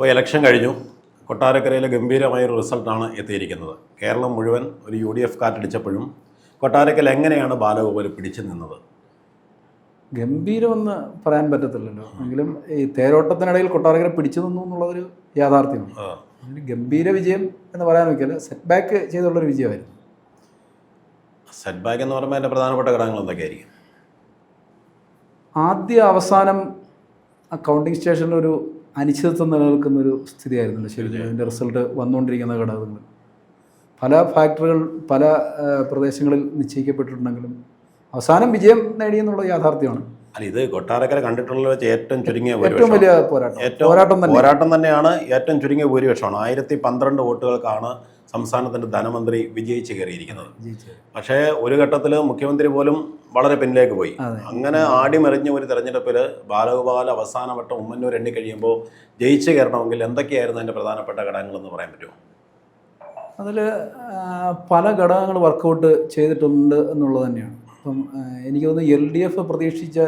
ഇപ്പോൾ ഇലക്ഷൻ കഴിഞ്ഞു. കൊട്ടാരക്കരയിലെ ഗംഭീരമായൊരു റിസൾട്ടാണ് എത്തിയിരിക്കുന്നത്. കേരളം മുഴുവൻ ഒരു UDF കാറ്റടിച്ചപ്പോഴും കൊട്ടാരക്കര എങ്ങനെയാണ് ബാലഗോപാൽ പിടിച്ചു നിന്നത്? ഗംഭീരമെന്ന് പറയാൻ പറ്റത്തില്ലല്ലോ. എങ്കിലും ഈ തേരോട്ടത്തിനിടയിൽ കൊട്ടാരക്കര പിടിച്ചു നിന്നു എന്നുള്ളതൊരു യാഥാർത്ഥ്യമാണ്. അതിന് ഗംഭീര വിജയം എന്ന് പറയാൻ വയ്ക്കില്ല, സെറ്റ് ബാക്ക് ചെയ്തുള്ളൊരു വിജയമായിരുന്നു. സെറ്റ് ബാക്ക് എന്ന് പറയുമ്പോൾ അതിൻ്റെ പ്രധാനപ്പെട്ട ഘടകങ്ങൾ എന്തൊക്കെയായിരിക്കും? ആദ്യ അവസാനം കൗണ്ടിങ് സ്റ്റേഷനിൽ ഒരു അനിശ്ചിതത്വം നിലനിൽക്കുന്നൊരു സ്ഥിതിയായിരുന്നല്ലോ ശരിക്കും. അതിൻ്റെ റിസൾട്ട് വന്നുകൊണ്ടിരിക്കുന്ന ഘടകങ്ങൾ പല ഫാക്ടറികൾ പല പ്രദേശങ്ങളിൽ നിശ്ചയിക്കപ്പെട്ടിട്ടുണ്ടെങ്കിലും അവസാനം വിജയം നേടിയെന്നുള്ള യാഥാർത്ഥ്യമാണ്. അല്ല, ഇത് കൊട്ടാരക്കര കണ്ടിട്ടുള്ള വെച്ച് ഏറ്റവും ചുരുങ്ങിയ ഏറ്റവും വലിയ പോരാട്ടം തന്നെയാണ്. ഏറ്റവും ചുരുങ്ങിയ ഭൂരിപക്ഷമാണ്. 1012 വോട്ടുകൾക്കാണ് സംസ്ഥാനത്തിൻ്റെ ധനമന്ത്രി വിജയിച്ച് കയറിയിരിക്കുന്നത്. പക്ഷേ ഒരു ഘട്ടത്തിൽ മുഖ്യമന്ത്രി പോലും വളരെ പിന്നിലേക്ക് പോയി. അങ്ങനെ ആടിമറിഞ്ഞ ഒരു തെരഞ്ഞെടുപ്പിൽ ബാലഗോപാൽ അവസാനവട്ടം ഉമ്മന്നൂർ എണ്ണി കഴിയുമ്പോൾ ജയിച്ച് കയറണമെങ്കിൽ എന്തൊക്കെയായിരുന്നു അതിൻ്റെ പ്രധാനപ്പെട്ട ഘടകങ്ങളെന്ന് പറയാൻ പറ്റുമോ? അതിൽ പല ഘടകങ്ങൾ വർക്കൗട്ട് ചെയ്തിട്ടുണ്ട് എന്നുള്ളത് തന്നെയാണ്. അപ്പം എനിക്ക് തോന്നുന്നു LDF പ്രതീക്ഷിച്ച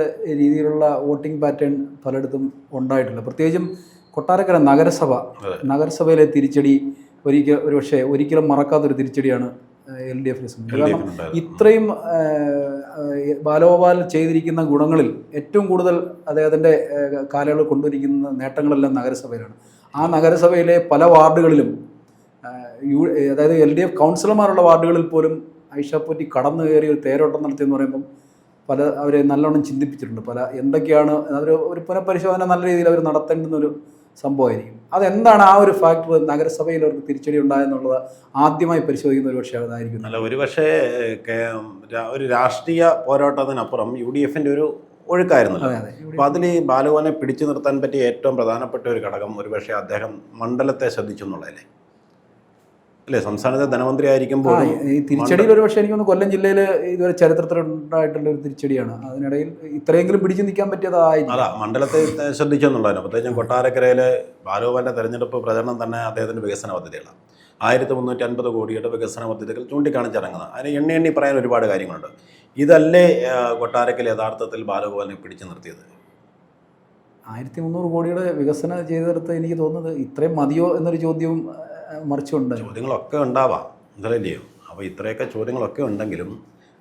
രീതിയിലുള്ള വോട്ടിംഗ് പാറ്റേൺ പലയിടത്തും ഉണ്ടായിട്ടില്ല. പ്രത്യേകിച്ചും കൊട്ടാരക്കര നഗരസഭയിലെ തിരിച്ചടി ഒരിക്കലും മറക്കാത്തൊരു തിരിച്ചടിയാണ് LDFനെ സംബന്ധിച്ചത്. കാരണം ഇത്രയും ബാലഗോപാൽ ചെയ്തിരിക്കുന്ന ഗുണങ്ങളിൽ ഏറ്റവും കൂടുതൽ അദ്ദേഹത്തിൻ്റെ കാലയളവ് കൊണ്ടുവരിക്കുന്ന നേട്ടങ്ങളെല്ലാം നഗരസഭയിലാണ്. ആ നഗരസഭയിലെ പല വാർഡുകളിലും അതായത് LDF കൗൺസിലർമാരുള്ള വാർഡുകളിൽ പോലും ഐഷാപ്പറ്റി കടന്നു കയറി ഒരു തേരോട്ടം നടത്തിയെന്ന് പറയുമ്പം അവരെ നല്ലോണം ചിന്തിപ്പിച്ചിട്ടുണ്ട്. എന്തൊക്കെയാണ് ഒരു പുനഃപരിശോധന നല്ല രീതിയിൽ അവർ നടത്തേണ്ടുന്നൊരു സംഭവമായിരിക്കും. അതെന്താണ് ആ ഒരു ഫാക്ടർ നഗരസഭയിൽ അവർക്ക് തിരിച്ചടി ഉണ്ടായെന്നുള്ളത് ആദ്യമായി പരിശോധിക്കുന്ന ഒരു പക്ഷേ അതായിരിക്കും. അല്ല, ഒരു പക്ഷേ ഒരു രാഷ്ട്രീയ പോരാട്ടത്തിനപ്പുറം UDFൻ്റെ ഒരു ഒഴുക്കായിരുന്നല്ലോ. അപ്പോൾ അതിൽ ബാലഗോപാലിനെ പിടിച്ചു നിർത്താൻ പറ്റിയ ഏറ്റവും പ്രധാനപ്പെട്ട ഒരു ഘടകം ഒരു പക്ഷേ അദ്ദേഹം മണ്ഡലത്തെ ശ്രദ്ധിച്ചു എന്നുള്ളതല്ലേ? അല്ലേ, സംസ്ഥാനത്തെ ധനമന്ത്രി ആയിരിക്കുമ്പോൾ ഈ തിരിച്ചടിയിൽ ഒരു പക്ഷേ എനിക്കൊന്ന് കൊല്ലം ജില്ലയിൽ ഇതുവരെ ചരിത്രത്തിലുണ്ടായിട്ടുള്ള ഒരു തിരിച്ചടിയാണ്. അതിനിടയിൽ ഇത്രയെങ്കിലും പിടിച്ചു നിൽക്കാൻ പറ്റിയതായി അല്ല, മണ്ഡലത്തെ ശ്രദ്ധിച്ചു എന്നുള്ളതാണ്. പ്രത്യേകിച്ചും കൊട്ടാരക്കരയിലെ ബാലഗോപാലിൻ്റെ തെരഞ്ഞെടുപ്പ് പ്രചരണം തന്നെ അദ്ദേഹത്തിൻ്റെ വികസന പദ്ധതികളാണ്. 1350 കോടിയുടെ വികസന പദ്ധതികൾ ചൂണ്ടിക്കാണിച്ചിറങ്ങുന്നത്. അതിന് എണ്ണി പറയാൻ ഒരുപാട് കാര്യങ്ങളുണ്ട്. ഇതല്ലേ കൊട്ടാരക്കര യഥാർത്ഥത്തിൽ ബാലഗോപാലിനെ പിടിച്ചു നിർത്തിയത്? 1300 കോടിയുടെ വികസനം ചെയ്തെടുത്ത് എനിക്ക് തോന്നുന്നത് ഇത്രയും മതിയോ എന്നൊരു ചോദ്യവും മറിച്ചുണ്ട്. ചോദ്യങ്ങളൊക്കെ ഉണ്ടാവാം, എന്തല്ലയോ? അപ്പോൾ ഇത്രയൊക്കെ ചോദ്യങ്ങളൊക്കെ ഉണ്ടെങ്കിലും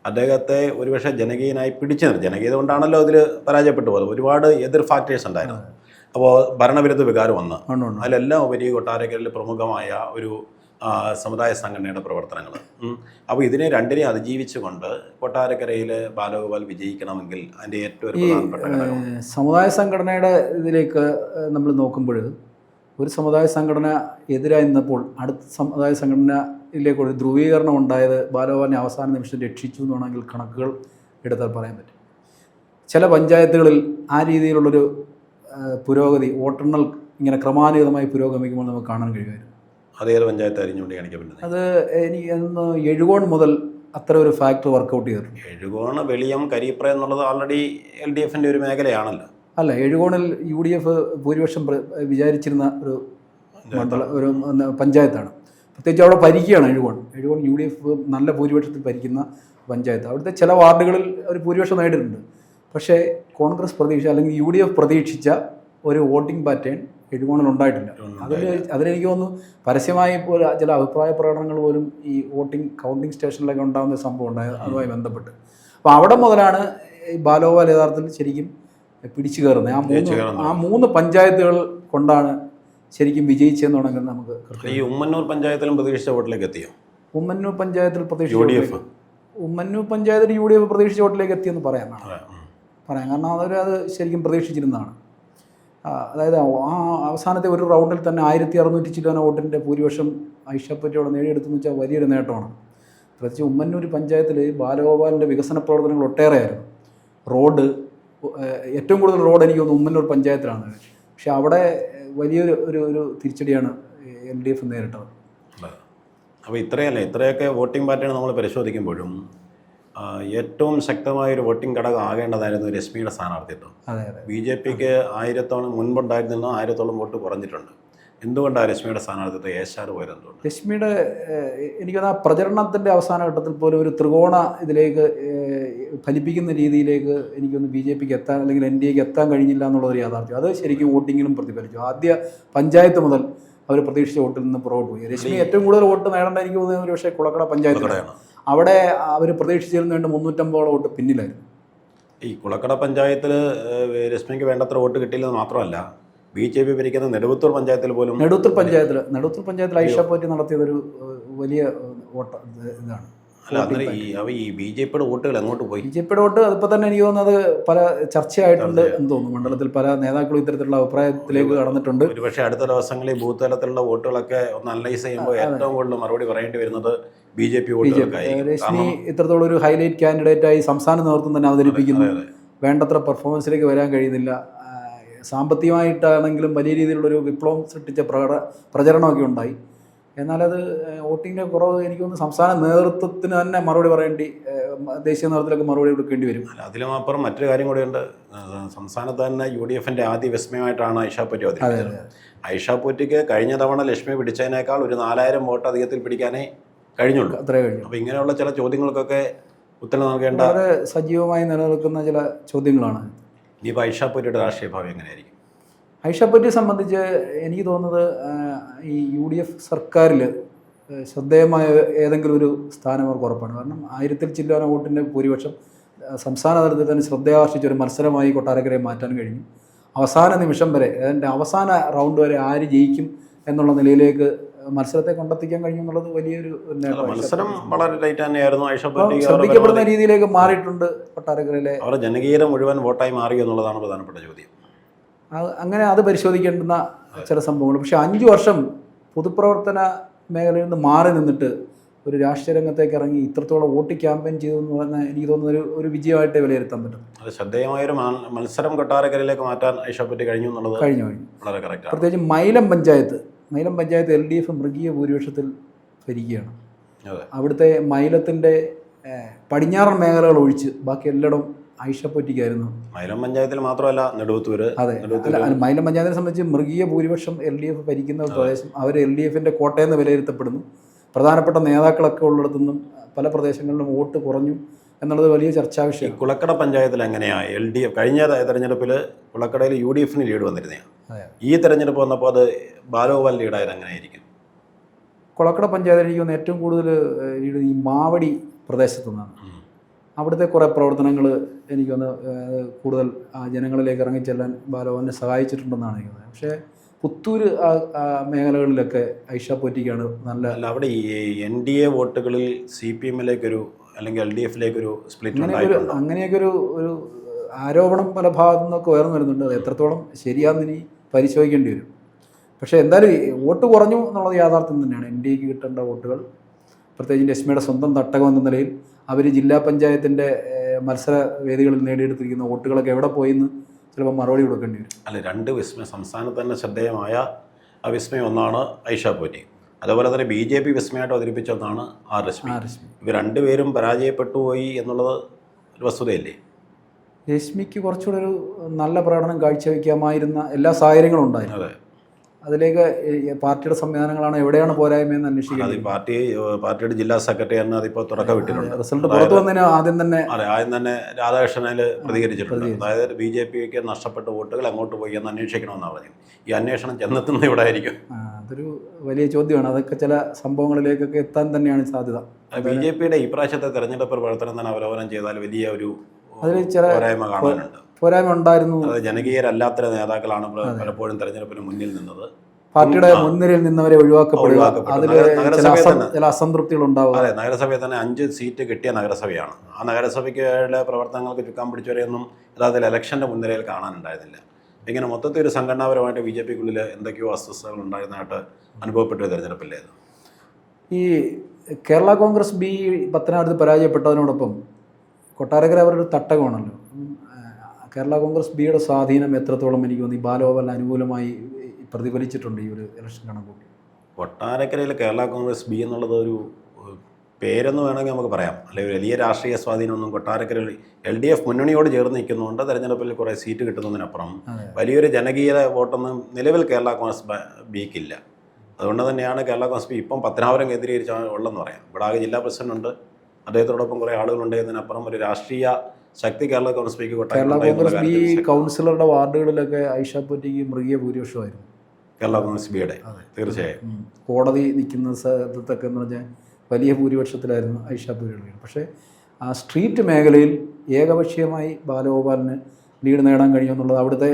അദ്ദേഹത്തെ ഒരുപക്ഷെ ജനകീയനായി പിടിച്ചു നിർത്തി. ജനകീയത കൊണ്ടാണല്ലോ അതിൽ പരാജയപ്പെട്ടു പോകുന്നത്. ഒരുപാട് എതിർ ഫാക്ടേഴ്സ് ഉണ്ടായിരുന്നു. അപ്പോൾ ഭരണവിരുദ്ധ വികാരം വന്ന് അതിലെല്ലാം ഉപരി കൊട്ടാരക്കരയിൽ പ്രമുഖമായ ഒരു സമുദായ സംഘടനയുടെ പ്രവർത്തനങ്ങൾ. അപ്പോൾ ഇതിനെ രണ്ടിനെ അതിജീവിച്ചുകൊണ്ട് കൊട്ടാരക്കരയിൽ ബാലഗോപാൽ വിജയിക്കണമെങ്കിൽ അതിൻ്റെ ഏറ്റവും പ്രധാനപ്പെട്ട ഘടകം സമുദായ സംഘടനയുടെ ഇതിലേക്ക് നമ്മൾ നോക്കുമ്പോൾ ഒരു സമുദായ സംഘടന എതിരായി നിന്നപ്പോൾ അടുത്ത സമുദായ സംഘടനയിലേക്കൊരു ധ്രുവീകരണം ഉണ്ടായത് ബാലഗോപാലിനെ അവസാന നിമിഷം രക്ഷിച്ചു എന്ന് വേണമെങ്കിൽ കണക്കുകൾ എടുത്താൽ പറയാൻ പറ്റും. ചില പഞ്ചായത്തുകളിൽ ആ രീതിയിലുള്ളൊരു പുരോഗതി വോട്ടെണ്ണൽ ഇങ്ങനെ ക്രമാനുഗതമായി പുരോഗമിക്കുമ്പോൾ നമുക്ക് കാണാൻ കഴിയുമായിരുന്നു. അതേത് പഞ്ചായത്തായിരിക്കും ചൂണ്ടിക്കാണിക്കാൻ പറ്റുന്നത്? അത് എനിക്ക് എഴുകോൺ മുതൽ അത്ര ഒരു ഫാക്ടർ വർക്കൗട്ട് ചെയ്തിട്ടുണ്ട്. എഴുകോൺ, വെളിയം, കരിപ്ര എന്നുള്ളത് ഓൾറെഡി LDFൻ്റെ ഒരു മേഖലയാണല്ലോ. അല്ല, എഴുകോണിൽ UDF ഭൂരിപക്ഷം വിചാരിച്ചിരുന്ന ഒരു പഞ്ചായത്താണ്. പ്രത്യേകിച്ച് അവിടെ ഭരിക്കുകയാണ് എഴുകോൺ UDF നല്ല ഭൂരിപക്ഷത്തിൽ ഭരിക്കുന്ന പഞ്ചായത്ത്. അവിടുത്തെ ചില വാർഡുകളിൽ ഒരു ഭൂരിപക്ഷം നേടിയിട്ടുണ്ട്. പക്ഷേ കോൺഗ്രസ് അല്ലെങ്കിൽ UDF പ്രതീക്ഷിച്ച ഒരു വോട്ടിംഗ് പാറ്റേൺ എഴുകോണിൽ ഉണ്ടായിട്ടില്ല. അതിലെനിക്ക് തോന്നുന്നു പരസ്യമായി ഇപ്പോൾ ചില അഭിപ്രായ പ്രകടനങ്ങൾ പോലും ഈ കൗണ്ടിങ് സ്റ്റേഷനിലൊക്കെ ഉണ്ടാകുന്ന സംഭവം ഉണ്ടായത് അതുമായി ബന്ധപ്പെട്ട്. അപ്പോൾ അവിടെ മുതലാണ് ഈ ബാലഗോപാൽ യഥാർത്ഥത്തിൽ ശരിക്കും പിടിച്ചു കയറുന്നത്. ആ മൂന്ന് പഞ്ചായത്തുകൾ കൊണ്ടാണ് ശരിക്കും വിജയിച്ചതെന്ന് വേണമെങ്കിൽ നമുക്ക്. ഈ ഉമ്മന്നൂർ പഞ്ചായത്തിലും പ്രതീക്ഷിച്ച വോട്ടിലേക്ക് എത്തിയോ? ഉമ്മന്നൂർ പഞ്ചായത്തിൽ ഉമ്മന്നൂർ പഞ്ചായത്തിൽ UDF പ്രതീക്ഷിച്ച വോട്ടിലേക്ക് എത്തിയെന്ന് പറയാം. കാരണം അത് ശരിക്കും പ്രതീക്ഷിച്ചിരുന്നതാണ്. അതായത് ആ അവസാനത്തെ ഒരു റൗണ്ടിൽ തന്നെ 1600 ചില്ലാന വോട്ടിൻ്റെ ഭൂരിപക്ഷം ഐഷാപ്പറ്റിയോടെ നേടിയെടുത്തെന്ന് വെച്ചാൽ വലിയൊരു നേട്ടമാണ്. പ്രത്യേകിച്ച് ഉമ്മന്നൂർ പഞ്ചായത്തിൽ ബാലഗോപാലിൻ്റെ വികസന പ്രവർത്തനങ്ങൾ ഒട്ടേറെയായിരുന്നു. റോഡ്, ഏറ്റവും കൂടുതൽ റോഡ് എനിക്ക് തോന്നുന്നു ഉമ്മന്നൂർ പഞ്ചായത്തിലാണ്. പക്ഷെ അവിടെ വലിയൊരു ഒരു തിരിച്ചടിയാണ് LDF നേരിട്ടത്. അപ്പോൾ ഇത്രയൊക്കെ വോട്ടിംഗ് പാറ്റേൺ നമ്മൾ പരിശോധിക്കുമ്പോഴും ഏറ്റവും ശക്തമായൊരു വോട്ടിംഗ് ഘടകം ആകേണ്ടതായിരുന്നു രശ്മിയുടെ സ്ഥാനാർത്ഥിത്വം. BJPക്ക് 1000 മുൻപുണ്ടായിരുന്ന 1000 വോട്ട് കുറഞ്ഞിട്ടുണ്ട്. എന്തുകൊണ്ടാണ് രശ്മിയുടെ സ്ഥാനാർത്ഥിത്വം ഏശാറ് പോയത് എന്തുകൊണ്ട്? രശ്മിയുടെ എനിക്കത് ആ പ്രചരണത്തിൻ്റെ അവസാന ഘട്ടത്തിൽ പോലും ഒരു ത്രികോണ ഇതിലേക്ക് ഫലിപ്പിക്കുന്ന രീതിയിലേക്ക് എനിക്കൊന്ന് BJPക്ക് എത്താൻ അല്ലെങ്കിൽ NDAക്ക് എത്താൻ കഴിഞ്ഞില്ല എന്നുള്ളൊരു യാഥാർത്ഥ്യം. അത് ശരിക്കും വോട്ടിങ്ങിലും പ്രതിഫലിച്ചു. ആദ്യ പഞ്ചായത്ത് മുതൽ അവർ പ്രതീക്ഷിച്ച വോട്ടിൽ നിന്ന് പുറകോട്ട് പോയി. രശ്മി ഏറ്റവും കൂടുതൽ വോട്ട് നേടേണ്ട എനിക്ക് തോന്നുന്നത് ഒരു പക്ഷേ കുളക്കട പഞ്ചായത്തിലാണ്. അവിടെ അവർ പ്രതീക്ഷിച്ചിരുന്ന വേണ്ട 350 വോട്ട് പിന്നിലായിരുന്നു. ഈ കുളക്കട പഞ്ചായത്തിൽ രശ്മിക്ക് വേണ്ടത്ര വോട്ട് കിട്ടിയില്ലെന്ന് മാത്രമല്ല, BJP ഭരിക്കുന്ന നെടുവത്തൂർ പഞ്ചായത്തിൽ പോലും നെടുവത്തൂർ പഞ്ചായത്തിൽ ഐഷ പോറ്റി നടത്തിയതൊരു വലിയ വോട്ട് ഇതാണ്. അല്ല, അന്നേരം ഈ BJPയുടെ വോട്ടുകൾ എങ്ങോട്ട് പോയി? BJPയുടെ വോട്ട് അതിപ്പോൾ തന്നെ എനിക്ക് തോന്നുന്നത് പല ചർച്ചയായിട്ടുണ്ട് എന്ന് തോന്നുന്നു. മണ്ഡലത്തിൽ പല നേതാക്കളും ഇത്തരത്തിലുള്ള അഭിപ്രായത്തിലേക്ക് കടന്നിട്ടുണ്ട്. ഒരുപക്ഷെ അടുത്ത ദിവസങ്ങളിൽ ബൂത്ത് തലത്തിലുള്ള വോട്ടുകളൊക്കെ ഒന്ന് അനലൈസ് ചെയ്യുമ്പോൾ ഏറ്റവും കൂടുതൽ മറുപടി പറയേണ്ടി വരുന്നത് BJP വോട്ടുകൾക്കായിരിക്കും. രശ്മി ഇത്രത്തോളം ഒരു ഹൈലൈറ്റ് കാൻഡിഡേറ്റായി സംസ്ഥാന നേതൃത്വം തന്നെ അവതരിപ്പിക്കുന്നു. വേണ്ടത്ര പെർഫോമൻസിലേക്ക് വരാൻ കഴിയുന്നില്ല. സാമ്പത്തികമായിട്ടാണെങ്കിലും വലിയ രീതിയിലുള്ളൊരു വിപ്ലവം സൃഷ്ടിച്ച പ്രചരണമൊക്കെ ഉണ്ടായി. എന്നാലത് വോട്ടിങ്ങിൻ്റെ കുറവ് എനിക്ക് തോന്നുന്നു സംസ്ഥാന നേതൃത്വത്തിന് തന്നെ മറുപടി പറയേണ്ടി, ദേശീയ നേതൃത്വത്തിലൊക്കെ മറുപടി കൊടുക്കേണ്ടി വരും. അതിലും അപ്പുറം മറ്റൊരു കാര്യം കൂടിയുണ്ട്. സംസ്ഥാനത്ത് തന്നെ UDFൻ്റെ ആദ്യ വിസ്മയമായിട്ടാണ് ഐഷ പോറ്റി അവതരിപ്പിച്ചത്. ഐഷ പോറ്റിക്ക് കഴിഞ്ഞ തവണ ലക്ഷ്മി പിടിച്ചതിനേക്കാൾ ഒരു 4000 വോട്ട് അധികത്തിൽ പിടിക്കാനേ കഴിഞ്ഞുള്ളൂ. അത്രേ കഴിഞ്ഞു. അപ്പോൾ ഇങ്ങനെയുള്ള ചില ചോദ്യങ്ങൾക്കൊക്കെ ഉത്തരം നൽകേണ്ട വളരെ സജീവമായി നിലനിൽക്കുന്ന ചില ചോദ്യങ്ങളാണ്. ഇനിയിപ്പോൾ ഐഷ പോറ്റിയുടെ രാഷ്ട്രീയ ഭാവി എങ്ങനെയായിരിക്കും? ഐഷ പോറ്റിയെ സംബന്ധിച്ച് എനിക്ക് തോന്നുന്നത് ഈ UDF സർക്കാരിൽ ശ്രദ്ധേയമായ ഏതെങ്കിലും ഒരു സ്ഥാനം അവർക്ക് ഉറപ്പാണ്. കാരണം 1000-ൽ ചില്ലാന വോട്ടിൻ്റെ ഭൂരിപക്ഷം സംസ്ഥാന തലത്തിൽ തന്നെ ശ്രദ്ധയാകർഷിച്ച ഒരു മത്സരമായി കൊട്ടാരക്കരയെ മാറ്റാൻ കഴിഞ്ഞു. അവസാന നിമിഷം വരെ, അതിൻ്റെ അവസാന റൗണ്ട് വരെ ആര് ജയിക്കും എന്നുള്ള നിലയിലേക്ക് മത്സരത്തെ കൊണ്ടെത്തിക്കാൻ കഴിഞ്ഞു എന്നുള്ളത് വലിയൊരു മത്സരം വളരെ ടൈറ്റ് തന്നെയായിരുന്നു. ഐഷ പോറ്റി ശ്രദ്ധിക്കപ്പെടുന്ന രീതിയിലേക്ക് മാറിയിട്ടുണ്ട് കൊട്ടാരക്കരയിലെ. അവരുടെ ജനകീയത മുഴുവൻ വോട്ടായി മാറി എന്നുള്ളതാണ് പ്രധാനപ്പെട്ട ചോദ്യം. അങ്ങനെ അത് പരിശോധിക്കേണ്ടുന്ന ചില സംഭവങ്ങൾ. പക്ഷേ 5 വർഷം പൊതുപ്രവർത്തന മേഖലയിൽ നിന്ന് മാറി നിന്നിട്ട് ഒരു രാഷ്ട്രീയ രംഗത്തേക്ക് ഇറങ്ങി ഇത്രത്തോളം വോട്ട് ക്യാമ്പയിൻ ചെയ്തു എന്ന് പറഞ്ഞാൽ എനിക്ക് തോന്നുന്ന ഒരു വിജയമായിട്ട് വിലയിരുത്താൻ പറ്റും. അത് ശ്രദ്ധേയമായൊരു മത്സരം കൊട്ടാരക്കരയിലേക്ക് മാറ്റാൻ ഐഷ പോറ്റി കഴിഞ്ഞു എന്നുള്ളത് കഴിഞ്ഞു. വളരെ കറക്റ്റാണ്. പ്രത്യേകിച്ച് മൈലം പഞ്ചായത്ത് LDF മൃഗീയ ഭൂരിപക്ഷത്തിൽ ഭരിക്കുകയാണ്. അവിടുത്തെ മൈലത്തിൻ്റെ പടിഞ്ഞാറൻ മേഖലകൾ ഒഴിച്ച് ബാക്കി എല്ലായിടവും ഐഷ പോറ്റിക്കായിരുന്നു. മൈലം പഞ്ചായത്തിൽ മാത്രമല്ല നെടുവത്തൂർ. അതെ, മൈലം പഞ്ചായത്തിനെ സംബന്ധിച്ച് മൃഗീയ ഭൂരിപക്ഷം LDF ഭരിക്കുന്ന പ്രദേശം. അവർ LDFൻ്റെ കോട്ടയെന്ന് വിലയിരുത്തപ്പെടുന്നു. പ്രധാനപ്പെട്ട നേതാക്കളൊക്കെ ഉള്ളിടത്തുനിന്നും പല പ്രദേശങ്ങളിലും വോട്ട് കുറഞ്ഞു എന്നുള്ളത് വലിയ ചർച്ചാ വിഷയം. കുളക്കട പഞ്ചായത്തിൽ എങ്ങനെയാണ് LDF കഴിഞ്ഞ തെരഞ്ഞെടുപ്പിൽ കുളക്കടയിൽ UDFന് ലീഡ് വന്നിരുന്നതാണ്. ഈ തെരഞ്ഞെടുപ്പ് വന്നപ്പോൾ അത് ബാലോപാൽ ലീഡായത് എങ്ങനെയായിരിക്കും? കുളക്കട പഞ്ചായത്തിൽ എനിക്ക് തോന്നുന്നു ഏറ്റവും കൂടുതൽ ലീഡ് ഈ മാവടി പ്രദേശത്തു നിന്നാണ്. അവിടുത്തെ കുറേ പ്രവർത്തനങ്ങൾ എനിക്കൊന്ന് കൂടുതൽ ജനങ്ങളിലേക്ക് ഇറങ്ങിച്ചെല്ലാൻ ബാലോപാലിനെ സഹായിച്ചിട്ടുണ്ടെന്നാണ് എനിക്ക് തോന്നുന്നത്. പക്ഷേ പുത്തൂർ മേഖലകളിലൊക്കെ ഐഷ പോറ്റിക്കാണ് നല്ല. അല്ല, അവിടെ ഈ NDA വോട്ടുകളിൽ CPMലേക്കൊരു അല്ലെങ്കിൽ LDFലേക്കൊരു സ്പ്ലിറ്റ് അങ്ങനെയൊക്കെ ഒരു ആരോപണം പല ഭാഗത്തു നിന്നൊക്കെ ഉയർന്നു വരുന്നുണ്ട്. അത് എത്രത്തോളം ശരിയാണെന്ന് ഇനി പരിശോധിക്കേണ്ടി വരും. പക്ഷേ എന്തായാലും വോട്ട് കുറഞ്ഞു എന്നുള്ളത് യാഥാർത്ഥ്യം തന്നെയാണ്. NDAക്ക് കിട്ടേണ്ട വോട്ടുകൾ, പ്രത്യേകിച്ച് രശ്മിയുടെ സ്വന്തം തട്ടകം എന്ന നിലയിൽ അവർ ജില്ലാ പഞ്ചായത്തിൻ്റെ മത്സര വേദികളിൽ നേടിയെടുത്തിരിക്കുന്ന വോട്ടുകളൊക്കെ എവിടെ പോയിന്ന് ചിലപ്പോൾ മറുപടി കൊടുക്കേണ്ടി വരും. അല്ല, 2 വിസ്മയം സംസ്ഥാനത്ത് തന്നെ ശ്രദ്ധേയമായ ആ വിസ്മയം ഒന്നാണ് ഐഷ പോറ്റി. അതുപോലെ തന്നെ BJP വിസ്മയമായിട്ട് അവതരിപ്പിച്ച ഒന്നാണ് രശ്മി. ഇവർ രണ്ടുപേരും പരാജയപ്പെട്ടു പോയി എന്നുള്ളത് ഒരു വസ്തുതയല്ലേ? രശ്മിക്ക് കുറച്ചുകൂടെ ഒരു നല്ല പ്രകടനം കാഴ്ചവെക്കാമായിരുന്ന എല്ലാ സാഹചര്യങ്ങളും ഉണ്ടായിരുന്നു. അതെ, അതിലേക്ക് പാർട്ടിയുടെ സംവിധാനങ്ങളാണ് എവിടെയാണ് പോരായ്മയെന്ന് അന്വേഷിക്കുന്നത്. പാർട്ടിയുടെ ജില്ലാ സെക്രട്ടറി തന്നെ അതിപ്പോൾ തുടക്കമിട്ടിട്ടുണ്ട്. റിസൾട്ട് പുറത്തു വന്നതിന് ആദ്യം തന്നെ രാധാകൃഷ്ണനിൽ പ്രതികരിച്ചിട്ടുണ്ട്. അതായത് BJPക്ക് നഷ്ടപ്പെട്ട വോട്ടുകൾ അങ്ങോട്ട് പോയി എന്ന് അന്വേഷിക്കണമെന്നാണ് പറഞ്ഞത്. ഈ അന്വേഷണം ചെന്നെത്തുന്നത് ഇവിടെ ആയിരിക്കും. അതൊരു വലിയ ചോദ്യമാണ്. അതൊക്കെ ചില സംഭവങ്ങളിലേക്കൊക്കെ എത്താൻ തന്നെയാണ് സാധ്യത. BJPയുടെ ഈ പ്രാവശ്യത്തെ തെരഞ്ഞെടുപ്പ് പ്രവർത്തനം തന്നെ അവലോകനം ചെയ്താൽ വലിയ ഒരു അതിൽ ചില പോരായ്മ കാണാനുണ്ട്. പോരായ്മ ഉണ്ടായിരുന്നു. ജനകീയരല്ലാത്ത നേതാക്കളാണ് പലപ്പോഴും തെരഞ്ഞെടുപ്പിന് മുന്നിൽ നിന്നത്. പാർട്ടിയുടെ മുൻനിരയിൽ നിന്നവരെ ഒഴിവാക്കപ്പെടുക, അതിൽ ചില അസംതൃപ്തികൾ ഉണ്ടാവുക. അതെ, നഗരസഭയിൽ തന്നെ 5 സീറ്റ് കിട്ടിയ നഗരസഭയാണ്. ആ നഗരസഭയ്ക്കുള്ള പ്രവർത്തനങ്ങൾക്ക് ചുക്കാൻ പിടിച്ചവരെയൊന്നും യഥാർത്ഥത്തിൽ ഇലക്ഷൻ്റെ മുൻനിരയിൽ കാണാനുണ്ടായിരുന്നില്ല. ഇങ്ങനെ മൊത്തത്തിൽ ഒരു സംഘടനാപരമായിട്ട് BJPക്കുള്ളിൽ എന്തൊക്കെയോ അസ്വസ്ഥതകൾ ഉണ്ടായിരുന്നതായിട്ട് അനുഭവപ്പെട്ട തെരഞ്ഞെടുപ്പില്ലേത്. ഈ കേരള കോൺഗ്രസ് B പത്തനാപുരത്ത് പരാജയപ്പെട്ടതിനോടൊപ്പം കൊട്ടാരക്കര അവരുടെ തട്ടകമാണല്ലോ. കേരള കോൺഗ്രസ് Bയുടെ സ്വാധീനം എത്രത്തോളം എനിക്ക് തോന്നി ബാലോപാൽ അനുകൂലമായി പ്രതിഫലിച്ചിട്ടുണ്ട് ഈ ഒരു ഇലക്ഷൻ കണക്കൂട്ടി. കൊട്ടാരക്കരയിൽ കേരള കോൺഗ്രസ് B എന്നുള്ളത് ഒരു പേരെന്ന് വേണമെങ്കിൽ നമുക്ക് പറയാം, അല്ലെങ്കിൽ വലിയ രാഷ്ട്രീയ സ്വാധീനമൊന്നും കൊട്ടാരക്കരയിൽ LDF മുന്നണിയോട് ചേർന്ന് നിൽക്കുന്നുണ്ട്. തെരഞ്ഞെടുപ്പിൽ കുറേ സീറ്റ് കിട്ടുന്നതിനപ്പുറം വലിയൊരു ജനകീയ വോട്ടൊന്നും നിലവിൽ കേരള കോൺഗ്രസ് ബിക്കില്ല. അതുകൊണ്ട് തന്നെയാണ് കേരള കോൺഗ്രസ് ബി ഇപ്പം പത്തനാപുരം കേന്ദ്രീകരിച്ച ഉള്ളെന്ന് പറയാം. ഇവിടെ ആകെ ജില്ലാ പ്രസിഡന്റ് ഉണ്ട്, അദ്ദേഹത്തോടൊപ്പം കുറേ ആളുകളുണ്ട് എന്നതിനപ്പുറം ഒരു രാഷ്ട്രീയ ശക്തി കേരള കോൺഗ്രസ് ബിക്ക് കേരള കോൺഗ്രസ് ബി കൗൺസിലറുടെ വാർഡുകളിലൊക്കെ ഐഷ പോറ്റിക്ക് മൃഗീയ ഭൂരിപക്ഷമായിരുന്നു കേരള കോൺഗ്രസ് ബിയുടെ. തീർച്ചയായും കോടതി നിൽക്കുന്ന സ്ഥലത്തൊക്കെ എന്ന് പറഞ്ഞാൽ വലിയ ഭൂരിപക്ഷത്തിലായിരുന്നു ഐഷ പോറ്റിയുടെ. പക്ഷേ ആ സ്ട്രീറ്റ് മേഖലയിൽ ഏകപക്ഷീയമായി ബാലഗോപാലിന് ലീഡ് നേടാൻ കഴിയുമെന്നുള്ളത് അവിടുത്തെ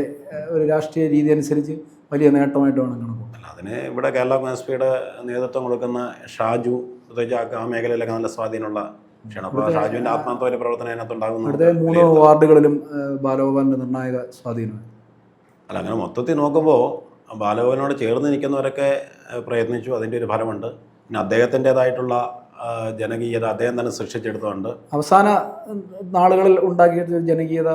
ഒരു രാഷ്ട്രീയ രീതി അനുസരിച്ച് വലിയ നേട്ടമായിട്ട് വേണം കണക്കൂട്ടാൻ. അതിന് ഇവിടെ കേരള കോൺഗ്രസ് ബിയുടെ നേതൃത്വം കൊടുക്കുന്ന ഷാജു പ്രത്യേകിച്ച് ആ മേഖലയിലൊക്കെ നല്ല സ്വാധീനമുള്ള വിഷയമാണ്. അപ്പോൾ ഷാജുവിൻ്റെ ആത്മാർത്ഥമായ പ്രവർത്തനം അതിനകത്തുണ്ടാകുന്നു. ഇവിടുത്തെ 3 വാർഡുകളിലും ബാലഗോപാലിൻ്റെ നിർണായക സ്വാധീനമാണ്. അല്ല, അങ്ങനെ മൊത്തത്തിൽ നോക്കുമ്പോൾ ബാലഗോപാലിനോട് ചേർന്ന് നിൽക്കുന്നവരൊക്കെ പ്രയത്നിച്ചു, അതിൻ്റെ ഒരു ഫലമുണ്ട്. പിന്നെ അദ്ദേഹത്തിൻ്റെതായിട്ടുള്ള ജനകീയത അദ്ദേഹം തന്നെ സൃഷ്ടിച്ചെടുത്തുകൊണ്ട് അവസാന നാളുകളിൽ ഉണ്ടാക്കിയ ജനകീയത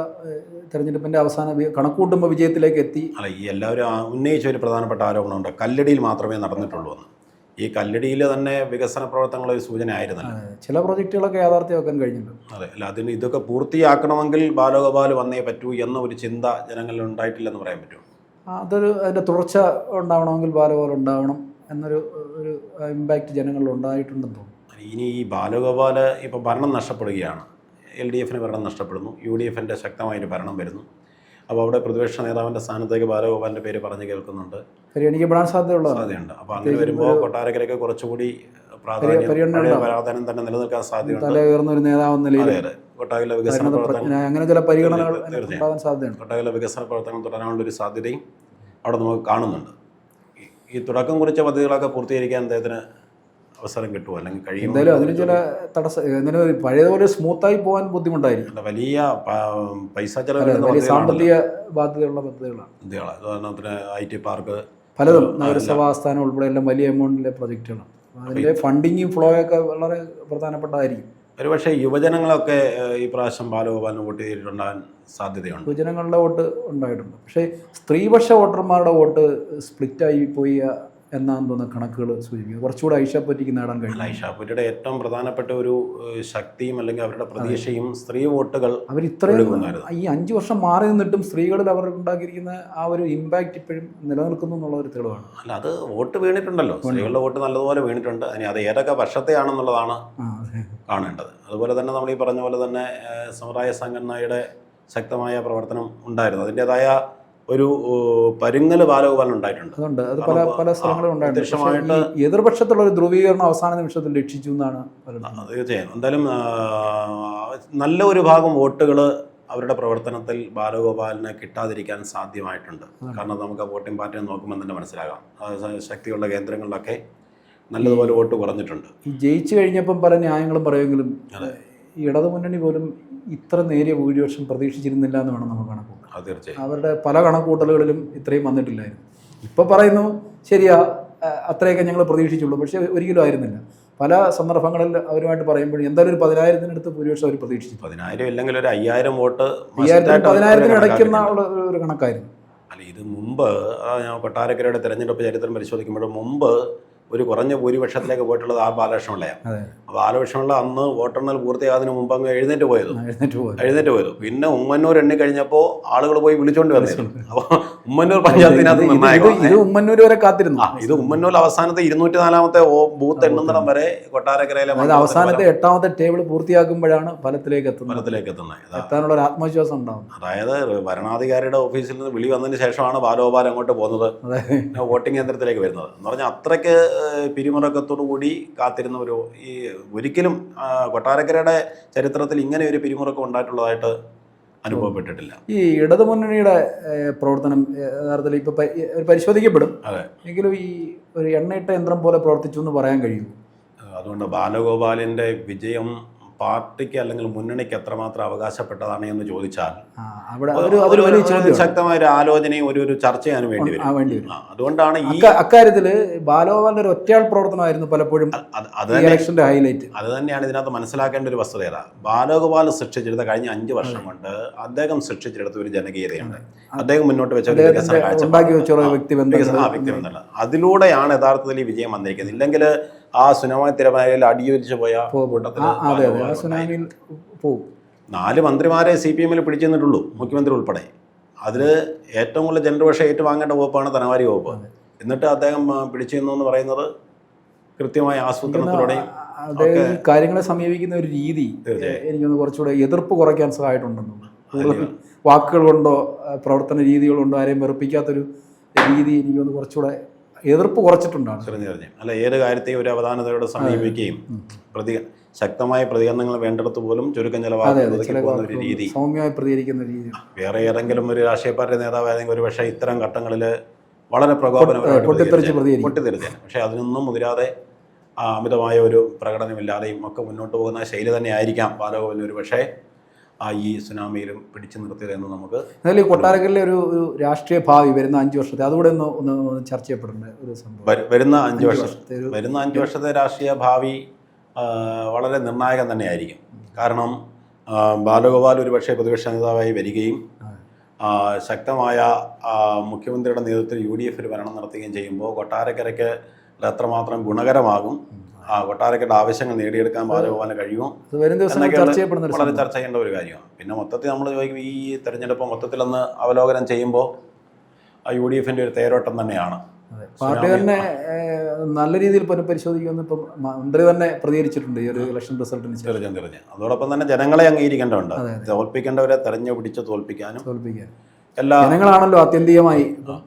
തെരഞ്ഞെടുപ്പിൻ്റെ അവസാന കണക്കൂട്ടുമ്പോൾ വിജയത്തിലേക്ക് എത്തി. അല്ല, ഈ എല്ലാവരും ഉന്നയിച്ച ഒരു പ്രധാനപ്പെട്ട ആരോപണമുണ്ട്, കല്ലടിയിൽ മാത്രമേ നടന്നിട്ടുള്ളൂ എന്ന്. ഈ കല്ലടിയിൽ തന്നെ വികസന പ്രവർത്തനങ്ങളൊരു സൂചന ആയിരുന്നല്ലോ. ചില പ്രൊജക്റ്റുകളൊക്കെ യാഥാർത്ഥ്യമാക്കാൻ കഴിഞ്ഞിട്ടുണ്ട്. അതെ, അല്ല അതിന് ഇതൊക്കെ പൂർത്തിയാക്കണമെങ്കിൽ ബാലഗോപാൽ വന്നേ പറ്റൂ എന്ന ഒരു ചിന്ത ജനങ്ങളിൽ ഉണ്ടായിട്ടില്ലെന്ന് പറയാൻ പറ്റുമോ? അതിൻ്റെ തുടർച്ച ഉണ്ടാവണമെങ്കിൽ ബാലഗോപാൽ ഉണ്ടാവണം എന്നൊരു ഇമ്പാക്റ്റ് ജനങ്ങളിൽ ഉണ്ടായിട്ടുണ്ടെന്ന് തോന്നുന്നു. ഇനി ഈ ബാലഗോപാൽ ഇപ്പോൾ ഭരണം നഷ്ടപ്പെടുകയാണ്, LDFന് ഭരണം നഷ്ടപ്പെടുന്നു, UDFൻ്റെ ശക്തമായൊരു ഭരണം വരുന്നു. അപ്പോൾ അവിടെ പ്രതിപക്ഷ നേതാവിൻ്റെ സ്ഥാനത്തേക്ക് ബാലഗോപാലിൻ്റെ പേര് പറഞ്ഞു കേൾക്കുന്നുണ്ട്, പരിഗണിക്കപ്പെടാൻ സാധ്യതയുണ്ട്. അപ്പോൾ അങ്ങനെ വരുമ്പോൾ കൊട്ടാരക്കരയ്ക്ക് കുറച്ചുകൂടി പ്രാധാന്യം തന്നെ നിലനിൽക്കാൻ സാധ്യതയുണ്ട്. തലയുയർന്നൊരു നേതാവെന്ന നിലയിൽ കൊട്ടാരക്കര വികസന പ്രവർത്തനം അങ്ങനെ ചില പരിഗണനകൾ സാധ്യതയുണ്ട്. കൊട്ടാരക്കര വികസന പ്രവർത്തനം തുടരാനുള്ളൊരു സാധ്യതയും അവിടെ നമുക്ക് കാണുന്നുണ്ട്. ഈ തുടക്കം കുറിച്ച പദ്ധതികളൊക്കെ പൂർത്തീകരിക്കാൻ അദ്ദേഹത്തിന് അവസരം കിട്ടുമോ അല്ലെങ്കിൽ കഴിയും? എന്തായാലും അതിന് ചില തടസ്സം പഴയതുപോലെ സ്മൂത്തായി പോകാൻ ബുദ്ധിമുട്ടായിരിക്കും. വലിയ പൈസ ചെലവ്, വലിയ സാമ്പത്തിക ബാധ്യതയുള്ള പദ്ധതികളാണ്. ഉദാഹരണത്തിന് IT പാർക്ക്, പലതും നഗരസഭാ ആസ്ഥാനം ഉൾപ്പെടെ എല്ലാം വലിയ എമൗണ്ടിലെ പ്രൊജക്റ്റുകളാണ്. അതിൻ്റെ ഫണ്ടിങ്ങും ഫ്ലോ ഒക്കെ വളരെ പ്രധാനപ്പെട്ടതായിരിക്കും. ഒരുപക്ഷെ യുവജനങ്ങളൊക്കെ ഈ പ്രാവശ്യം ബാലഗോപാലിന് വോട്ട് ചെയ്തിട്ടുണ്ടാകാൻ സാധ്യതയുണ്ട്. യുവജനങ്ങളുടെ വോട്ട് ഉണ്ടായിട്ടുണ്ട്. പക്ഷേ സ്ത്രീപക്ഷ വോട്ടർമാരുടെ വോട്ട് സ്പ്ലിറ്റായി പോയി എന്നാന്ന് തോന്നുന്ന കണക്കുകൾ സൂചിപ്പിക്കുന്നത്. കുറച്ചുകൂടെ ഐഷ പോറ്റിക്ക് നേടാൻ കഴിയും. ഐഷ പോറ്റിയുടെ ഏറ്റവും പ്രധാനപ്പെട്ട ഒരു ശക്തിയും അല്ലെങ്കിൽ അവരുടെ പ്രതീക്ഷയും സ്ത്രീ വോട്ടുകൾ. അവർ ഇത്രയും ഈ 5 വർഷം മാറി നിന്നിട്ടും സ്ത്രീകളിൽ അവർ ഉണ്ടാക്കിയിരിക്കുന്ന ആ ഒരു ഇമ്പാക്റ്റ് ഇപ്പോഴും നിലനിൽക്കുന്നു എന്നുള്ള ഒരു തെളിവാണ്. അല്ല, അത് വോട്ട് വീണിട്ടുണ്ടല്ലോ, സ്ത്രീകളുടെ വോട്ട് നല്ലതുപോലെ വീണിട്ടുണ്ട്. ഇനി അത് ഏതൊക്കെ വർഷത്തെയാണെന്നുള്ളതാണ് കാണേണ്ടത്. അതുപോലെ തന്നെ നമ്മൾ ഈ പറഞ്ഞ പോലെ തന്നെ സമുദായ സംഘടനയുടെ ശക്തമായ പ്രവർത്തനം ഉണ്ടായിരുന്നു. അതിൻ്റെതായ ഒരു പരുങ്ങൽ ബാലഗോപാലിന് ഉണ്ടായിട്ടുണ്ട്. അതുകൊണ്ട് അത് പല സ്ഥലങ്ങളും ഉണ്ടായിട്ടുണ്ട്. എതിർപക്ഷത്തുള്ള ഒരു ധ്രുവീകരണം അവസാന നിമിഷത്തിൽ രക്ഷിച്ചു എന്നാണ് തീർച്ചയായും. എന്തായാലും നല്ല ഒരു ഭാഗം വോട്ടുകൾ അവരുടെ പ്രവർത്തനത്തിൽ ബാലഗോപാലിന് കിട്ടാതിരിക്കാൻ സാധ്യമായിട്ടുണ്ട്. കാരണം നമുക്ക് വോട്ടിംഗ് പാറ്റേൺ നോക്കുമ്പോൾ തന്നെ മനസ്സിലാകാം, ശക്തിയുള്ള കേന്ദ്രങ്ങളിലൊക്കെ നല്ലതുപോലെ വോട്ട് കുറഞ്ഞിട്ടുണ്ട്. ഈ ജയിച്ചു കഴിഞ്ഞപ്പം പല ന്യായങ്ങളും പറയുമെങ്കിലും ഇടതുമുന്നണി പോലും ഇത്ര നേരിയ ഭൂരിപക്ഷം പ്രതീക്ഷിച്ചിരുന്നില്ല എന്ന് വേണം നമുക്ക് കണക്കൂട്ടാൻ. അവരുടെ പല കണക്കൂട്ടലുകളിലും ഇത്രയും വന്നിട്ടില്ലായിരുന്നു. ഇപ്പോൾ പറയുന്നു ശരിയാ, അത്രയൊക്കെ ഞങ്ങൾ പ്രതീക്ഷിച്ചുള്ളൂ, പക്ഷേ ഒരിക്കലും ആയിരുന്നില്ല. പല സന്ദർഭങ്ങളിൽ അവരുമായിട്ട് പറയുമ്പോഴും എന്തായാലും ഒരു 10,000-ത്തിനടുത്ത് ഭൂരിപക്ഷം അവർ പ്രതീക്ഷിച്ചു. 10,000 ഇല്ലെങ്കിൽ ഒരു 5,000 വോട്ട് 10,000-10,000 ഇടയ്ക്കുന്ന ഒരു കണക്കായിരുന്നു. അല്ല, ഇത് മുമ്പ് ഞാൻ കൊട്ടാരക്കരയുടെ തെരഞ്ഞെടുപ്പ് ചരിത്രം പരിശോധിക്കുമ്പോൾ മുമ്പ് ഒരു കുറഞ്ഞ ഭൂരിപക്ഷത്തിലേക്ക് പോയിട്ടുള്ളത് ബാലകൃഷ്ണപിള്ളയാണ്. ബാലകൃഷ്ണപിള്ള അന്ന് വോട്ടെണ്ണൽ പൂർത്തിയാകുന്നതിന് മുമ്പ് അങ്ങ് എഴുന്നേറ്റ് പോയത്. പിന്നെ ഉമ്മന്നൂർ എണ്ണി കഴിഞ്ഞപ്പോൾ ആളുകൾ പോയി വിളിച്ചോണ്ട് വന്നിരുന്നു. അപ്പോൾ ഉമ്മന്നൂർ പഞ്ചായത്തിനകത്ത് ഇത് ഉമ്മന്നൂർ വരെ കാത്തിരുന്നു. ഇത് ഉമ്മന്നൂർ അവസാനത്തെ 204-ാമത്തെ ബൂത്ത് എണ്ണുന്നിടം വരെ കൊട്ടാരക്കരയിലെ അവസാനത്തെ 8ാമത്തെ ടേബിൾ പൂർത്തിയാക്കുമ്പോഴാണ് ഫലത്തിലേക്ക് എത്തുന്നത്. എത്താനുള്ള ഒരു ആത്മവിശ്വാസം ഉണ്ടാവും. അതായത് ഭരണാധികാരിയുടെ ഓഫീസിൽ നിന്ന് വിളി വന്നതിന് ശേഷമാണ് ബാലഗോപാൽ അങ്ങോട്ട് പോകുന്നത്, വോട്ടിംഗ് കേന്ദ്രത്തിലേക്ക് വരുന്നത് എന്ന് പറഞ്ഞാൽ അത്രയ്ക്ക് പിരിമുറുക്കത്തോടു കൂടി കാത്തിരുന്ന ഈ ഒരിക്കലും കൊട്ടാരക്കരയുടെ ചരിത്രത്തിൽ ഇങ്ങനെ ഒരു പിരിമുറുക്കം ഉണ്ടായിട്ടുള്ളതായിട്ട് അനുഭവപ്പെട്ടിട്ടില്ല. ഈ ഇടതുമുന്നണിയുടെ പ്രവർത്തനം യഥാർത്ഥത്തിൽ ഇപ്പൊ പരിശോധിക്കപ്പെടും, എങ്കിലും ഈ ഒരു എണ്ണയിട്ട യന്ത്രം പോലെ പ്രവർത്തിച്ചു എന്ന് പറയാൻ കഴിയും. അതുകൊണ്ട് ബാലഗോപാലിന്റെ വിജയം പാർട്ടിക്ക് അല്ലെങ്കിൽ മുന്നണിക്ക് എത്രമാത്രം അവകാശപ്പെട്ടതാണ് എന്ന് ചോദിച്ചാൽ ശക്തമായ ഒരു ആലോചനയും ഒരു ചർച്ചയാനും വേണ്ടി വരും. അതുകൊണ്ടാണ് ഈ അക്കാര്യത്തിൽ ബാലഗോപാലിന്റെ ഒരു ഒറ്റയാൾ പ്രവർത്തനമായിരുന്നു പലപ്പോഴും ഇലക്ഷന്റെ ഹൈലൈറ്റ്. അത് തന്നെയാണ് ഇതിനകത്ത് മനസ്സിലാക്കേണ്ട ഒരു വസ്തുത. ബാലഗോപാൽ സൃഷ്ടിച്ചെടുത്ത കഴിഞ്ഞ 5 വർഷം കൊണ്ട് അദ്ദേഹം സൃഷ്ടിച്ചെടുത്ത ഒരു ജനകീയതയുണ്ട്. അദ്ദേഹം മുന്നോട്ട് വെച്ച വ്യക്തിബന്ധം, അതിലൂടെയാണ് യഥാർത്ഥത്തിൽ ഈ വിജയം വന്നിരിക്കുന്നത്. ഇല്ലെങ്കിൽ ആ സുനാമി തിരമാലയിൽ അടിയൊലിച്ച് പോയ കൂട്ടത്തിൽ അതെ അതെ, ആ സുനാമിയിൽ പോകും. 4 മന്ത്രിമാരെ CPM പിടിച്ചു നിന്നിട്ടുള്ളൂ, മുഖ്യമന്ത്രി ഉൾപ്പെടെ. അതിൽ ഏറ്റവും കൂടുതൽ ജനപക്ഷം ഏറ്റുവാങ്ങേണ്ട വകുപ്പാണ് ധനകാര്യ വകുപ്പ്. എന്നിട്ട് അദ്ദേഹം പിടിച്ചു നിന്നു എന്ന് പറയുന്നത് കൃത്യമായ ആസൂത്രണത്തിലൂടെയും അദ്ദേഹം കാര്യങ്ങളെ സമീപിക്കുന്ന ഒരു രീതി എനിക്കൊന്ന് കുറച്ചുകൂടെ എതിർപ്പ് കുറയ്ക്കാൻ സഹായിട്ടുണ്ടെന്നു. കൂടുതൽ വാക്കുകൾ കൊണ്ടോ പ്രവർത്തന രീതികൾ കൊണ്ടോ ആരെയും വെറുപ്പിക്കാത്തൊരു രീതി എനിക്കൊന്ന് കുറച്ചുകൂടെ എതിർപ്പ് കുറച്ചിട്ടുണ്ടാണ്. അല്ല, ഏത് കാര്യത്തെയും ഒരു അവധാനതയോടെ സമീപിക്കുകയും ശക്തമായ പ്രതികരണങ്ങൾ വേണ്ടിടത്ത് പോലും ചുരുക്കം ചെലവാക്കുന്ന ഒരു രീതി, സൗമ്യമായി പ്രതികരിക്കുന്ന രീതി. വേറെ ഏതെങ്കിലും ഒരു രാഷ്ട്രീയ പാർട്ടി നേതാവായിരുന്നെങ്കിൽ ഒരു പക്ഷേ ഇത്തരം ഘട്ടങ്ങളിൽ വളരെ പ്രകോപനപരമായിട്ട് പൊട്ടിത്തെറിച്ചേനെ. പക്ഷേ അതിനൊന്നും മുതിരാതെ അമിതമായ ഒരു പ്രകടനമില്ലാതെയും ഒക്കെ മുന്നോട്ട് പോകുന്ന ശൈലി തന്നെ ആയിരിക്കാം ബാലഗോപാലിന് ഒരു പക്ഷേ ഈ സുനാമിയിലും പിടിച്ചു നിർത്തിയതെന്ന് നമുക്ക്. എന്നാലും കൊട്ടാരക്കലിലെ ഒരു രാഷ്ട്രീയ ഭാവി വരുന്ന 5 വർഷത്തെ അതുകൂടെ ഒന്ന് ചർച്ച ചെയ്യപ്പെടേണ്ട ഒരു സംഭവം. വരുന്ന 5 വർഷത്തെ രാഷ്ട്രീയ ഭാവി വളരെ നിർണായകം തന്നെയായിരിക്കും. കാരണം ബാലഗോപാൽ ഒരു പക്ഷേ പ്രതിപക്ഷ നേതാവായി വരികയും ശക്തമായ മുഖ്യമന്ത്രിയുടെ നേതൃത്വത്തിൽ UDF ഭരണം നടത്തുകയും ചെയ്യുമ്പോൾ കൊട്ടാരക്കരയ്ക്ക് എത്രമാത്രം ഗുണകരമാകും, കൊട്ടാരക്കരയുടെ ആവശ്യങ്ങൾ നേടിയെടുക്കാൻ ബാലഗോപാലിന് കഴിയുമോ എന്നൊക്കെ വളരെ ചർച്ച ചെയ്യേണ്ട ഒരു കാര്യമാണ്. പിന്നെ മൊത്തത്തിൽ നമ്മൾ ചോദിക്കും, ഈ തെരഞ്ഞെടുപ്പ് മൊത്തത്തിലൊന്ന് അവലോകനം ചെയ്യുമ്പോൾ UDF ഒരു തേരോട്ടം തന്നെയാണ്. പാർട്ടി തന്നെ നല്ല രീതിയിൽ പുനഃപരിശോധിക്കുമെന്ന് ഇപ്പം മന്ത്രി തന്നെ പ്രതികരിച്ചിട്ടുണ്ട് ഈ ഒരു ഇലക്ഷൻ റിസൾട്ടിന്. തീർച്ചയായും. അതോടൊപ്പം തന്നെ ജനങ്ങളെ അംഗീകരിക്കേണ്ടതുണ്ട്. തോൽപ്പിക്കേണ്ടവരെ തെരഞ്ഞു പിടിച്ച് തോൽപ്പിക്കാനും എല്ലാ ജനങ്ങളാണല്ലോ ആത്യന്തികമായി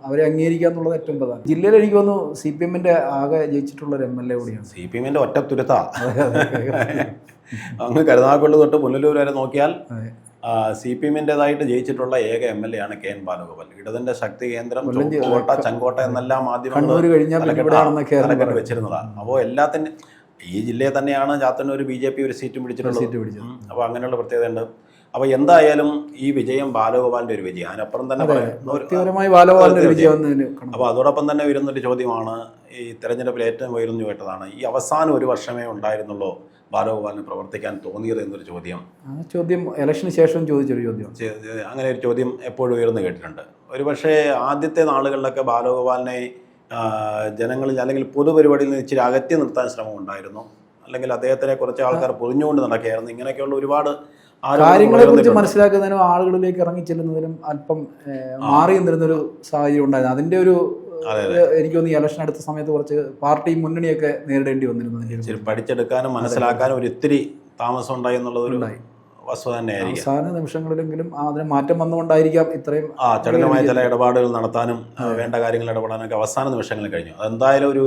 അവരെ അംഗീകരിക്കുക എന്നുള്ളത് ഏറ്റവും പ്രധാനം. ജില്ലയിൽ എനിക്ക് തോന്നുന്നു CPM ആകെ ജയിച്ചിട്ടുള്ള ഒരു MLA കൂടിയാണ്. CPM ഒറ്റ തുരുത്താ. അങ്ങ് കരുനാഗപ്പള്ളി തൊട്ട് പുനലൂർ വരെ നോക്കിയാൽ CPM ജയിച്ചിട്ടുള്ള ഏക MLA ആണ് KN ബാലഗോപാൽ. ഇടതിന്റെ ശക്തി കേന്ദ്രം കോട്ട, ചെങ്കോട്ട എന്നെല്ലാം മാധ്യമങ്ങൾ വെച്ചിരുന്നതാണ്. അപ്പോൾ എല്ലാത്തിനും ഈ ജില്ലയെ തന്നെയാണ് ചാത്തന്നൂർ BJP ഒരു സീറ്റും പിടിച്ചിട്ടുള്ളത്. അപ്പോൾ അങ്ങനെയുള്ള പ്രത്യേകത ഉണ്ട്. അപ്പോൾ എന്തായാലും ഈ വിജയം ബാലഗോപാലിന്റെ ഒരു വിജയം. അതിനപ്പുറം തന്നെ അപ്പോൾ അതോടൊപ്പം തന്നെ വരുന്നൊരു ചോദ്യമാണ്, ഈ തെരഞ്ഞെടുപ്പിൽ ഏറ്റവും ഉയർന്നു കേട്ടതാണ്, ഈ അവസാനം ഒരു വർഷമേ ഉണ്ടായിരുന്നുള്ളൂ ബാലഗോപാലിന് പ്രവർത്തിക്കാൻ തോന്നിയത് എന്നൊരു ചോദ്യം ഇലക്ഷന് ശേഷം ചോദിച്ചൊരു ചോദ്യം. അങ്ങനെ ഒരു ചോദ്യം എപ്പോഴും ഉയർന്നു കേട്ടിട്ടുണ്ട്. ഒരുപക്ഷെ ആദ്യത്തെ നാളുകളിലൊക്കെ ബാലഗോപാലിനെ ജനങ്ങളിൽ അല്ലെങ്കിൽ പൊതുപരിപാടിയിൽ നിന്ന് ഇച്ചിരി അകറ്റി നിർത്താൻ ശ്രമം ഉണ്ടായിരുന്നു, അല്ലെങ്കിൽ അദ്ദേഹത്തിനെ കുറച്ച് ആൾക്കാർ പൊതിഞ്ഞുകൊണ്ട് നടക്കുകയായിരുന്നു. ഇങ്ങനെയൊക്കെയുള്ള ഒരുപാട് കാര്യങ്ങളെ കുറിച്ച് മനസ്സിലാക്കുന്നതിനും ആളുകളിലേക്ക് ഇറങ്ങി ചെല്ലുന്നതിനും അല്പം മാറി നിന്നിരുന്നൊരു സാഹചര്യം ഉണ്ടായിരുന്നു. അതിന്റെ ഒരു എനിക്ക് തോന്നുന്നു ഈ ഇലക്ഷൻ അടുത്ത സമയത്ത് കുറച്ച് പാർട്ടി മുന്നണിയൊക്കെ നേരിടേണ്ടി വന്നിരുന്നു. പഠിച്ചെടുക്കാനും മനസ്സിലാക്കാനും ഒരു ഇത്തിരി താമസം ഉണ്ടായി എന്നുള്ളതൊരു വസ്തുത തന്നെയായിരിക്കും. അവസാന നിമിഷങ്ങളിലെങ്കിലും അതിന് മാറ്റം വന്നുകൊണ്ടായിരിക്കാം ഇത്രയും ചടുലമായ ചില ഇടപാടുകൾ നടത്താനും വേണ്ട കാര്യങ്ങൾ ഇടപെടാനൊക്കെ അവസാന നിമിഷങ്ങളിൽ കഴിഞ്ഞു. അതെന്തായാലും ഒരു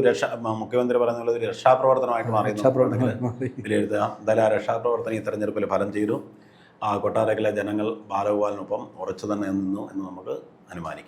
മുഖ്യമന്ത്രി പറയുന്നത് ഒരു രക്ഷാപ്രവർത്തനമായിട്ട് മാറിയെന്ന് വിലയിരുത്തുക. എന്തായാലും ആ രക്ഷാപ്രവർത്തനം ഈ തെരഞ്ഞെടുപ്പിൽ ഫലം ചെയ്തു. കൊട്ടാരക്കലെ ജനങ്ങൾ ബാലഗോപാലിനൊപ്പം ഉറച്ചു തന്നെ നിന്നു എന്ന് നമുക്ക് അനുമാനിക്കാം.